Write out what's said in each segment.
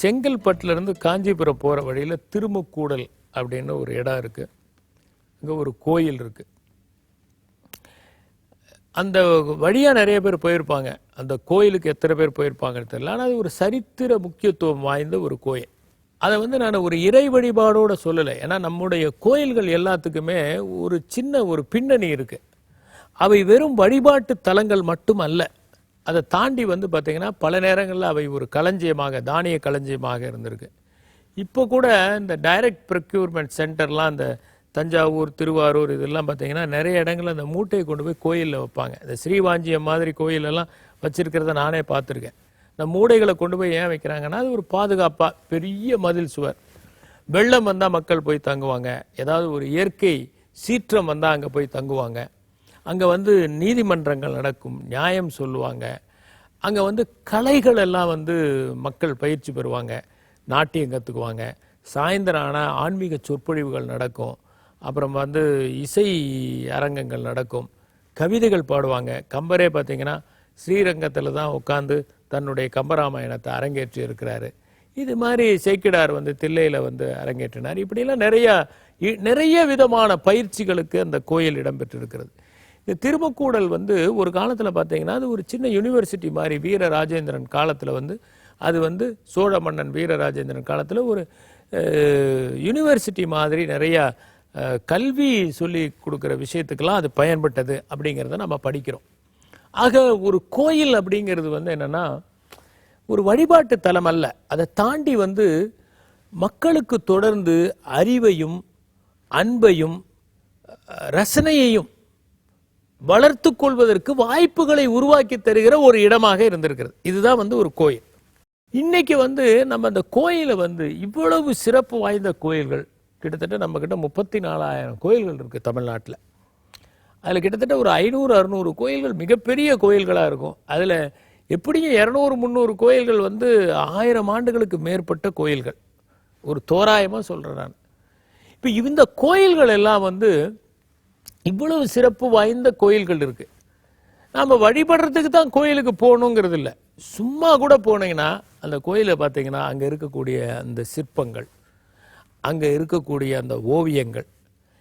செங்கல்பட்டுலேருந்து காஞ்சிபுரம் போகிற வழியில் திருமுக்கூடல் அப்படின்னு ஒரு இடம் இருக்குது. அங்கே ஒரு கோயில் இருக்குது. அந்த வழியாக நிறைய பேர் போயிருப்பாங்க. அந்த கோயிலுக்கு எத்தனை பேர் போயிருப்பாங்கன்னு தெரியல. ஆனால் அது ஒரு சரித்திர முக்கியத்துவம் வாய்ந்த ஒரு கோயில். அதை நான் ஒரு இறை வழிபாடோடு சொல்லலை. ஏன்னா நம்முடைய கோயில்கள் எல்லாத்துக்குமே ஒரு சின்ன ஒரு பின்னணி இருக்குது. அவை வெறும் வழிபாட்டு தலங்கள் மட்டும் அல்ல. அதை தாண்டி பார்த்திங்கன்னா பல நேரங்களில் அவை ஒரு களஞ்சியமாக, தானிய களஞ்சியமாக இருந்திருக்கு. இப்போ கூட இந்த டைரக்ட் ப்ரொக்யூர்மெண்ட் சென்டர்லாம் அந்த தஞ்சாவூர், திருவாரூர் இதெல்லாம் பார்த்திங்கன்னா நிறைய இடங்களில் அந்த மூட்டையை கொண்டு போய் கோயிலில் வைப்பாங்க. இந்த ஸ்ரீவாஞ்சியம் மாதிரி கோயிலெல்லாம் வச்சுருக்கிறத நானே பார்த்துருக்கேன். இந்த மூடைகளை கொண்டு போய் ஏன் வைக்கிறாங்கன்னா அது ஒரு பாதுகாப்பாக பெரிய மதில் சுவர். வெள்ளம் வந்தால் மக்கள் போய் தங்குவாங்க. ஏதாவது ஒரு இயற்கை சீற்றம் வந்தால் அங்கே போய் தங்குவாங்க. அங்கே நீதிமன்றங்கள் நடக்கும், நியாயம் சொல்லுவாங்க. அங்கே கலைகள் எல்லாம் மக்கள் பயிற்சி பெறுவாங்க, நாட்டியம் கற்றுக்குவாங்க. சாயந்தரம் ஆனால் ஆன்மீக சொற்பொழிவுகள் நடக்கும். அப்புறம் இசை அரங்கங்கள் நடக்கும், கவிதைகள் பாடுவாங்க. கம்பரே பார்த்திங்கன்னா ஸ்ரீரங்கத்தில் தான் உட்காந்து தன்னுடைய கம்பராமாயணத்தை அரங்கேற்றி இருக்கிறாரு. இது மாதிரி சேக்கிடார் தில்லையில் அரங்கேற்றினார். இப்படிலாம் நிறைய விதமான பயிற்சிகளுக்கு அந்த கோயில் இடம்பெற்றிருக்கிறது. இந்த திருமுக்கூடல் ஒரு காலத்தில் பார்த்தீங்கன்னா அது ஒரு சின்ன யூனிவர்சிட்டி மாதிரி. வீரராஜேந்திரன் காலத்தில் அது சோழ மன்னன் வீரராஜேந்திரன் காலத்தில் ஒரு யூனிவர்சிட்டி மாதிரி நிறையா கல்வி சொல்லி கொடுக்குற விஷயத்துக்கெல்லாம் அது பயன்பட்டது அப்படிங்கிறத நம்ம படிக்கிறோம். ஆக ஒரு கோயில் அப்படிங்கிறது என்னென்னா ஒரு வழிபாட்டு தலம் அல்ல. அதை தாண்டி மக்களுக்கு தொடர்ந்து அறிவையும் அன்பையும் ரசனையையும் வளர்த்து கொள்வதற்கு வாய்ப்புகளை உருவாக்கி தருகிற ஒரு இடமாக இருந்திருக்கிறது. இதுதான் ஒரு கோயில். இன்னைக்கு நம்ம அந்த கோயிலை இவ்வளவு சிறப்பு வாய்ந்த கோயில்கள் கிட்டத்தட்ட நம்மக்கிட்ட 34,000 கோயில்கள் இருக்குது தமிழ்நாட்டில். அதில் கிட்டத்தட்ட ஒரு 500-600 கோயில்கள் மிகப்பெரிய கோயில்களாக இருக்கும். அதில் எப்படியும் 200-300 கோயில்கள் 1000 ஆண்டுகளுக்கு மேற்பட்ட கோயில்கள். ஒரு தோராயமாக சொல்கிறேன் நான். இப்போ இந்த கோயில்கள் எல்லாம் இவ்வளவு சிறப்பு வாய்ந்த கோயில்கள் இருக்குது. நாம் வழிபடுறதுக்கு தான் கோயிலுக்கு போகணுங்கிறது இல்லை. சும்மா கூட போனீங்கன்னா அந்த கோயிலை பார்த்தீங்கன்னா அங்கே இருக்கக்கூடிய அந்த சிற்பங்கள், அங்கே இருக்கக்கூடிய அந்த ஓவியங்கள்.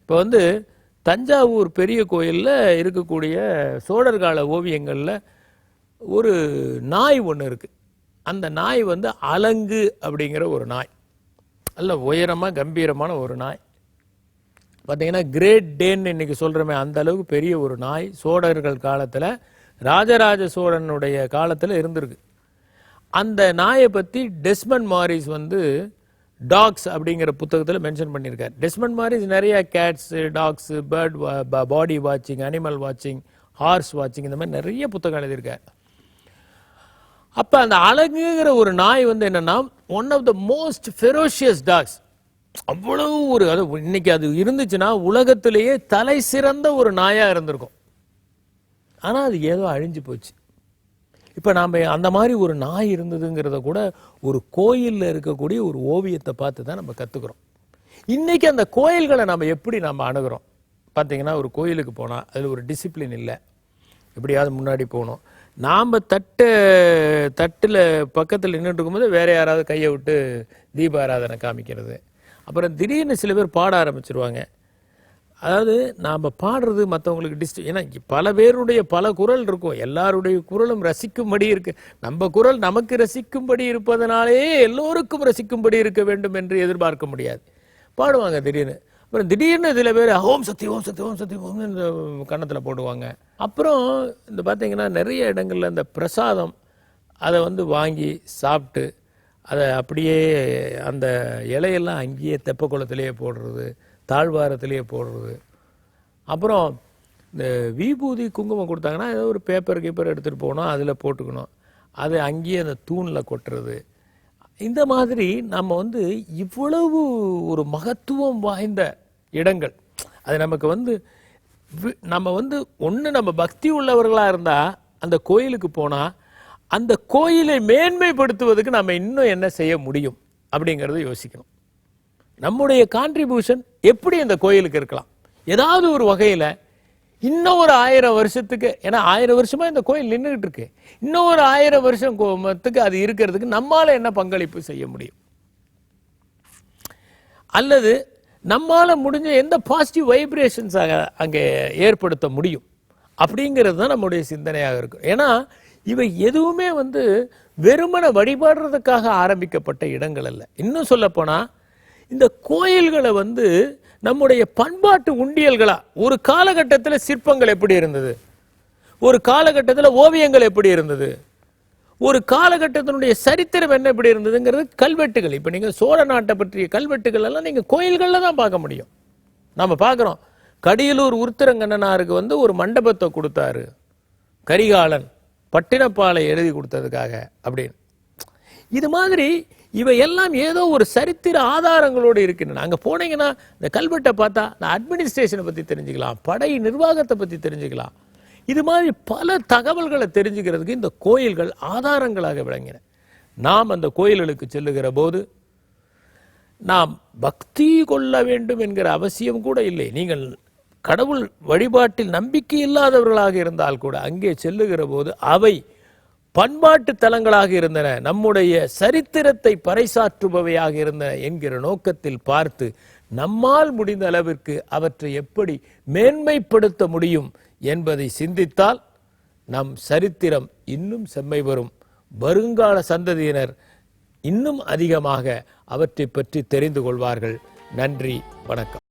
இப்போ தஞ்சாவூர் பெரிய கோயிலில் இருக்கக்கூடிய சோழர் கால ஓவியங்களில் ஒரு நாய் ஒன்று இருக்குது. அந்த நாய் அலங்கு அப்படிங்கிற ஒரு நாய். நல்ல உயரமாக கம்பீரமான ஒரு நாய். பார்த்தீங்கன்னா கிரேட் டேன்னு இன்றைக்கி சொல்கிறோமே அந்த அளவுக்கு பெரிய ஒரு நாய் சோழர்கள் காலத்தில், ராஜராஜ சோழனுடைய காலத்தில் இருந்திருக்கு. அந்த நாயை பற்றி டெஸ்மண்ட் மாரிஸ் டாக்ஸ் அப்படிங்கிற புத்தகத்தில் மென்ஷன் பண்ணியிருக்கார். டெஸ்மண்ட் மாரிஸ் நிறைய கேட்ஸு, டாக்ஸு, பேர்ட் பாடி வாட்சிங், அனிமல் வாட்சிங், ஹார்ஸ் வாட்சிங் இந்த மாதிரி நிறைய புத்தகம் எழுதியிருக்கார். அப்போ அந்த அலங்குங்கிற ஒரு நாய் என்னென்னா one of the most ferocious dogs. அவ்வளவு அது இன்னைக்கு அது இருந்துச்சுன்னா உலகத்திலேயே தலை சிறந்த ஒரு நாயாக இருந்திருக்கும். ஆனால் அது ஏதோ அழிஞ்சு போச்சு. இப்போ நாம் அந்த மாதிரி ஒரு நாய் இருந்ததுங்கிறத கூட ஒரு கோயிலில் இருக்கக்கூடிய ஒரு ஓவியத்தை பார்த்து தான் நம்ம கற்றுக்குறோம். இன்றைக்கி அந்த கோயில்களை நம்ம எப்படி அணுகிறோம் பார்த்தீங்கன்னா, ஒரு கோயிலுக்கு போனால் அதில் ஒரு டிசிப்ளின் இல்லை. எப்படியாவது முன்னாடி போகணும். நாம் தட்டில் பக்கத்தில் நின்றுட்டு இருக்கும்போது வேறு யாராவது கையை விட்டு தீபாராதனை காமிக்கிறது. அப்புறம் திடீர்னு சில பேர் பாட ஆரம்பிச்சிருவாங்க. அதாவது நாம் பாடுறது மற்றவங்களுக்கு ஏன்னா பல பேருடைய பல குரல் இருக்கும். எல்லாருடைய குரலும் ரசிக்கும்படி இருக்கு. நம்ம குரல் நமக்கு ரசிக்கும்படி இருப்பதனாலே எல்லோருக்கும் ரசிக்கும்படி இருக்க வேண்டும் என்று எதிர்பார்க்க முடியாது. பாடுவாங்க திடீர்னு. அப்புறம் திடீர்னு சில பேர் ஓம் சக்தி ஓம் சக்தி ஓம் சக்தி ஓம் இந்த கன்னத்தில் போடுவாங்க. அப்புறம் இந்த பார்த்தீங்கன்னா நிறைய இடங்களில் இந்த பிரசாதம் அதை வாங்கி சாப்பிட்டு அதை அப்படியே அந்த இலையெல்லாம் அங்கேயே தெப்ப குளத்திலேயே போடுறது, தாழ்வாரத்திலேயே போடுறது. அப்புறம் இந்த விபூதி குங்குமம் கொடுத்தாங்கன்னா ஏதோ ஒரு பேப்பர் எடுத்துகிட்டு போகணும், அதில் போட்டுக்கணும். அதை அங்கேயே அந்த தூணில் கொட்டுறது. இந்த மாதிரி நம்ம இவ்வளவு ஒரு மகத்துவம் வாய்ந்த இடங்கள். அது நமக்கு நம்ம ஒன்று நம்ம பக்தி உள்ளவர்களாக இருந்தால் அந்த கோயிலுக்கு போனால் அந்த கோயிலை மேன்மைப்படுத்துவதற்கு நம்ம இன்னும் என்ன செய்ய முடியும் அப்படிங்கிறத யோசிக்கணும். நம்முடைய கான்ட்ரிபியூஷன் எப்படி அந்த கோயிலுக்கு இருக்கலாம்? ஏதாவது ஒரு வகையில் இன்னும் ஒரு 1000 வருஷத்துக்கு, ஏன்னா 1000 வருஷமா இந்த கோயில் நின்றுகிட்டு இருக்கு, இன்னும் ஒரு 1000 வருஷத்துக்கு அது இருக்கிறதுக்கு நம்மால என்ன பங்களிப்பு செய்ய முடியும், அல்லது நம்மால முடிஞ்ச எந்த பாசிட்டிவ் வைப்ரேஷன்ஸ் அங்கே ஏற்படுத்த முடியும் அப்படிங்கிறது தான் நம்முடைய சிந்தனையாக இருக்கும். ஏன்னா இவை எதுவுமே வெறுமனை வழிபாடுறதுக்காக ஆரம்பிக்கப்பட்ட இடங்கள் அல்ல. இன்னும் சொல்லப்போனா இந்த கோயில்களை நம்முடைய பண்பாட்டு உண்டியல்களா, ஒரு காலகட்டத்தில் சிற்பங்கள் எப்படி இருந்தது, ஒரு காலகட்டத்தில் ஓவியங்கள் எப்படி இருந்தது, ஒரு காலகட்டத்தினுடைய சரித்திரம் என்ன எப்படி இருந்ததுங்கிறது கல்வெட்டுகள். இப்போ நீங்கள் சோழ நாட்டை பற்றிய கல்வெட்டுகள் எல்லாம் நீங்கள் கோயில்களில் தான் பார்க்க முடியும். நம்ம பார்க்குறோம், கடியலூர் உருத்திரங்கண்ணனாருக்கு ஒரு மண்டபத்தை கொடுத்தாரு கரிகாலன், பட்டினப்பாலை எழுதி கொடுத்ததுக்காக அப்படின்னு. இது மாதிரி இவையெல்லாம் ஏதோ ஒரு சரித்திர ஆதாரங்களோடு இருக்கின்றன. அங்கே போனீங்கன்னா இந்த கல்வெட்டை பார்த்தா இந்த அட்மினிஸ்ட்ரேஷனை பற்றி தெரிஞ்சுக்கலாம், படை நிர்வாகத்தை பற்றி தெரிஞ்சுக்கலாம். இது மாதிரி பல தகவல்களை தெரிஞ்சுக்கிறதுக்கு இந்த கோயில்கள் ஆதாரங்களாக விளங்கின. நாம் அந்த கோயில்களுக்கு செல்லுகிற போது நாம் பக்தி கொள்ள வேண்டும் என்கிற அவசியம் கூட இல்லை. நீங்கள் கடவுள் வழிபாட்டில் நம்பிக்கை இல்லாதவர்களாக இருந்தால் கூட அங்கே செல்லுகிற போது அவை பண்பாட்டு தலங்களாக இருந்தன, நம்முடைய சரித்திரத்தை பறைசாற்றுபவையாக இருந்தன என்கிற நோக்கத்தில் பார்த்து நம்மால் முடிந்த அளவிற்கு அவற்றை எப்படி மேன்மைப்படுத்த முடியும் என்பதை சிந்தித்தால் நம் சரித்திரம் இன்னும் செம்மை வரும். வருங்கால சந்ததியினர் இன்னும் அதிகமாக அவற்றை பற்றி தெரிந்து கொள்வார்கள். நன்றி, வணக்கம்.